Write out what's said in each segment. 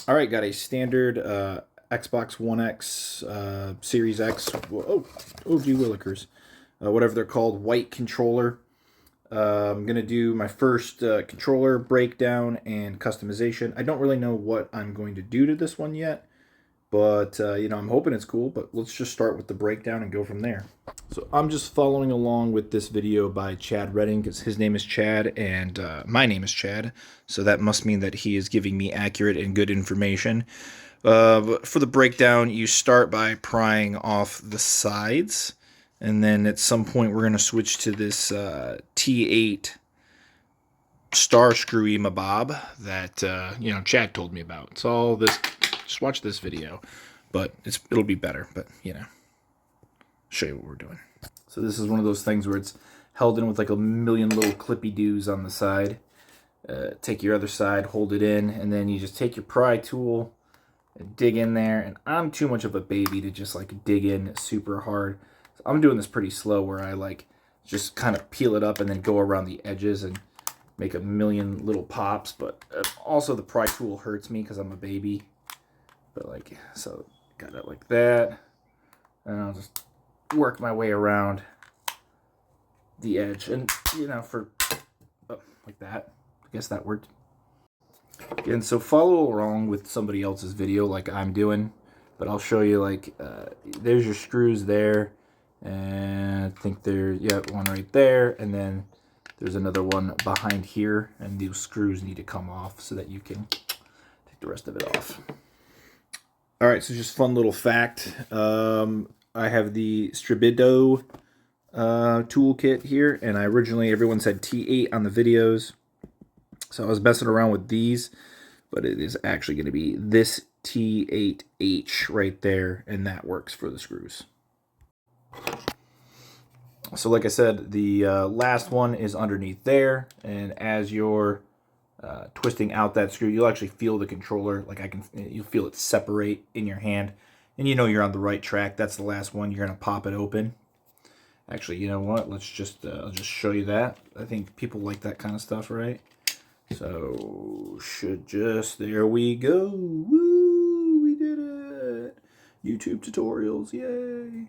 All right, got a standard Xbox One X, Series X, oh gee willikers, whatever they're called, white controller. I'm going to do my first controller breakdown and customization. I don't really know what I'm going to do to this one yet, but I'm hoping it's cool, but let's just start with the breakdown and go from there. So I'm just following along with this video by Chad Redding because his name is Chad and my name is Chad. So that must mean that he is giving me accurate and good information. For the breakdown, you start by prying off the sides. And then at some point, we're going to switch to this T8 star screwy mabob that, Chad told me about. It's all this. Just watch this video. But it'll be better. But, show you what we're doing. So this is one of those things where it's held in with like a million little clippy-doos on the side. Take your other side, hold it in, and then you just take your pry tool and dig in there. And I'm too much of a baby to just like dig in super hard. So I'm doing this pretty slow where I like just kind of peel it up and then go around the edges and make a million little pops. But also the pry tool hurts me because I'm a baby. But like, so got it like that. And I'll just work my way around the edge. And, like that. I guess that worked. And so follow along with somebody else's video like I'm doing. But I'll show you, like, there's your screws there. And I think there's, one right there. And then there's another one behind here. And these screws need to come off so that you can take the rest of it off. All right, so just fun little fact. I have the Stribido toolkit here. And everyone said T8 on the videos. So I was messing around with these, but it is actually going to be this T8H right there, and that works for the screws. So like I said, the last one is underneath there, and as you're twisting out that screw, you'll actually feel the controller. You'll feel it separate in your hand, and you're on the right track. That's the last one. You're going to pop it open. Actually, you know what? Let's just I'll just show you that. I think people like that kind of stuff, right? So, there we go. Woo, we did it. YouTube tutorials, yay.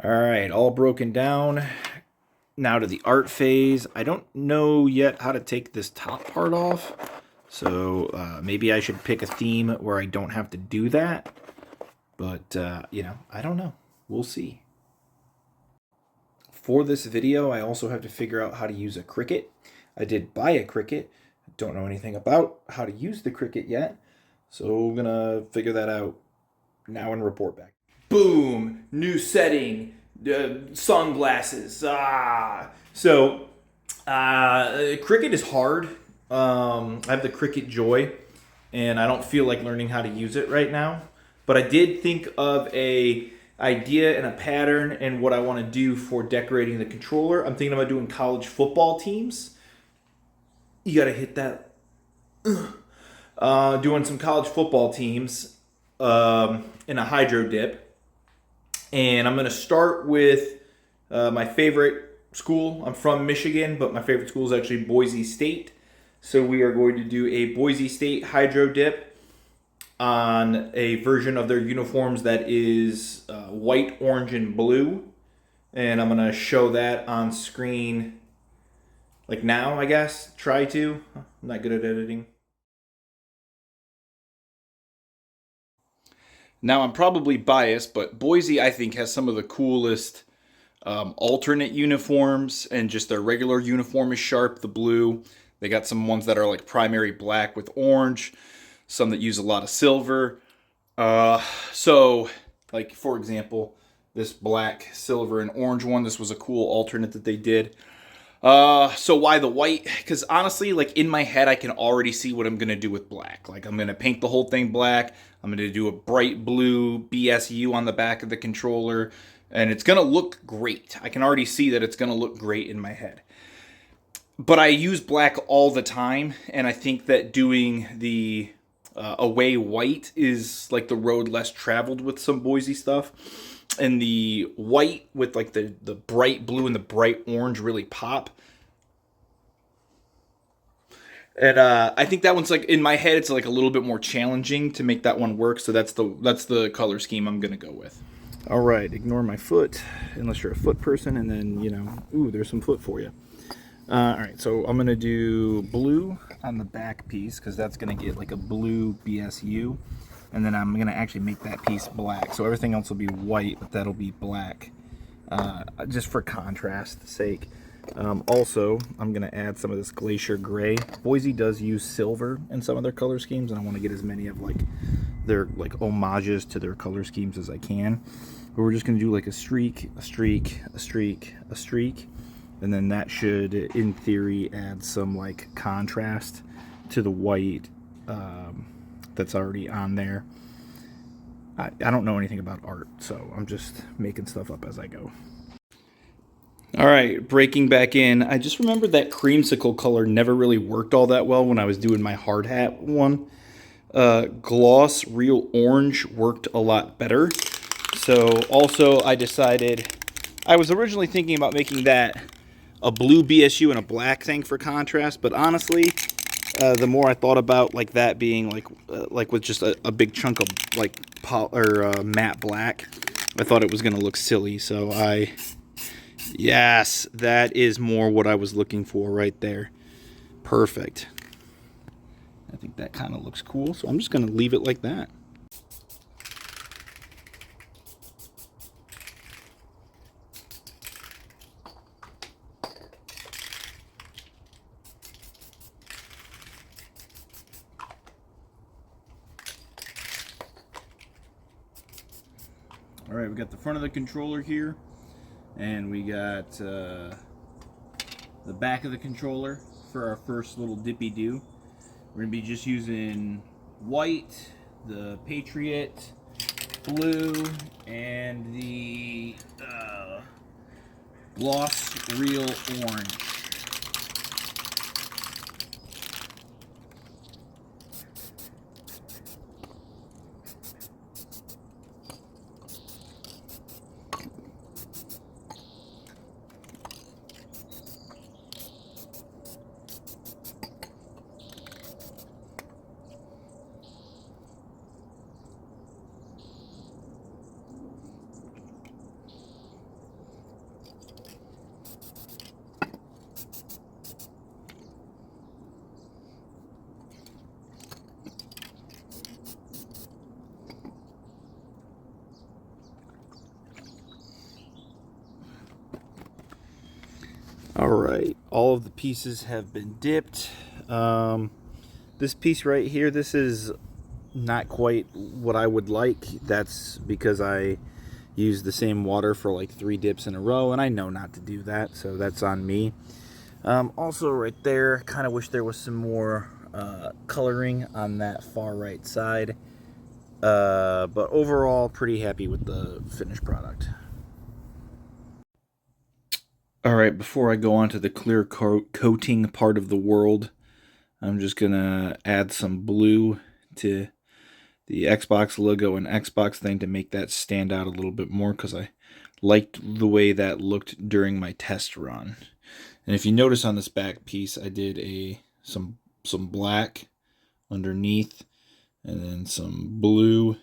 All right, all broken down. Now to the art phase. I don't know yet how to take this top part off. So, maybe I should pick a theme where I don't have to do that. But, I don't know. We'll see. For this video, I also have to figure out how to use a Cricut. I did buy a Cricut. I don't know anything about how to use the Cricut yet. So I'm going to figure that out now and report back. Boom! New setting. Sunglasses. So, Cricut is hard. I have the Cricut Joy, and I don't feel like learning how to use it right now. But I did think of a idea and a pattern and what I want to do for decorating the controller. I'm thinking about doing college football teams. You got to hit that. Doing some college football teams in a hydro dip. And I'm going to start with my favorite school. I'm from Michigan, but my favorite school is actually Boise State. So we are going to do a Boise State hydro dip on a version of their uniforms that is white, orange, and blue. And I'm going to show that on screen like now, I guess. Try to. I'm not good at editing. Now, I'm probably biased, but Boise, I think, has some of the coolest alternate uniforms, and just their regular uniform is sharp, the blue. They got some ones that are like primary black with orange. Some that use a lot of silver. So, like, for example, this black, silver, and orange one, this was a cool alternate that they did. So why the white? Because honestly, like, in my head, I can already see what I'm going to do with black. Like, I'm going to paint the whole thing black. I'm going to do a bright blue BSU on the back of the controller. And it's going to look great. I can already see that it's going to look great in my head. But I use black all the time, and I think that doing the away white is like the road less traveled with some Boise stuff. And the white with like the bright blue and the bright orange really pop. And I think that one's like, in my head, it's like a little bit more challenging to make that one work. So that's the color scheme I'm gonna go with. All right, ignore my foot, unless you're a foot person, and then, you know, ooh, there's some foot for you. All right, so I'm gonna do blue on the back piece because that's gonna get like a blue BSU, and then I'm gonna actually make that piece black. So everything else will be white, but that'll be black, just for contrast's sake. Also, I'm gonna add some of this glacier gray. Boise does use silver in some of their color schemes, and I want to get as many of like their like homages to their color schemes as I can. But we're just gonna do like a streak, a streak, a streak, a streak, and then that should, in theory, add some like contrast to the white that's already on there. I don't know anything about art, so I'm just making stuff up as I go. All right, breaking back in. I just remembered that creamsicle color never really worked all that well when I was doing my hard hat one. Gloss Real Orange worked a lot better. So also I decided, I was originally thinking about making that a blue BSU and a black thing for contrast, but honestly, the more I thought about like that being like with just a big chunk of like matte black, I thought it was gonna look silly. So yes, that is more what I was looking for right there. Perfect. I think that kind of looks cool, so I'm just gonna leave it like that. All right, we got the front of the controller here, and we got the back of the controller for our first little dippy do. We're gonna be just using white, the Patriot, blue, and the Gloss Real Orange. All right, all of the pieces have been dipped. This piece right here, this is not quite what I would like. That's because I used the same water for like 3 dips in a row, and I know not to do that, so that's on me. Also right there, kind of wish there was some more coloring on that far right side. But overall, pretty happy with the finished product. All right, before I go on to the clear coating part of the world, I'm just gonna add some blue to the Xbox logo and Xbox thing to make that stand out a little bit more, because I liked the way that looked during my test run. And if you notice on this back piece, I did some black underneath, and then some blue,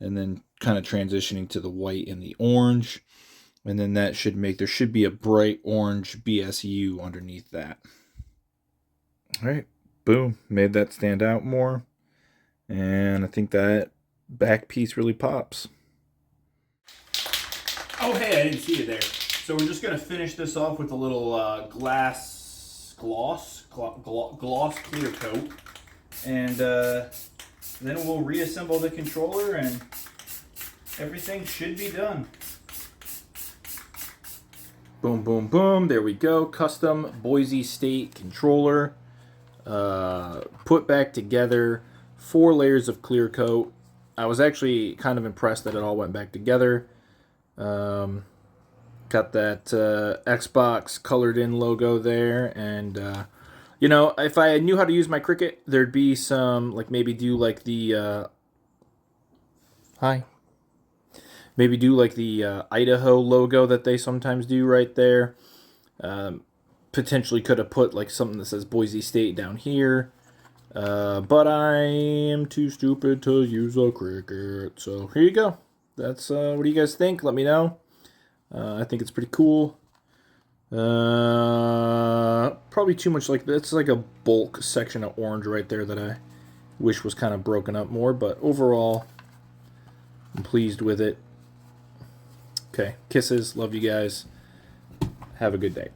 and then kind of transitioning to the white and the orange. And then that should make, there should be a bright orange BSU underneath that. All right, boom, made that stand out more. And I think that back piece really pops. Oh, hey, I didn't see you there. So we're just going to finish this off with a little gloss clear coat. And then we'll reassemble the controller and everything should be done. Boom, boom, boom. There we go. Custom Boise State controller. Put back together. 4 layers of clear coat. I was actually kind of impressed that it all went back together. Got that Xbox colored in logo there. And, you know, if I knew how to use my Cricut, there'd be some, like maybe do like the... Hi. Maybe do like the Idaho logo that they sometimes do right there. potentially could have put like something that says Boise State down here. But I am too stupid to use a cricket. So here you go. That's what do you guys think? Let me know. I think it's pretty cool. Probably too much like that's like a bulk section of orange right there that I wish was kind of broken up more, but overall I'm pleased with it. Okay, kisses, love you guys. Have a good day.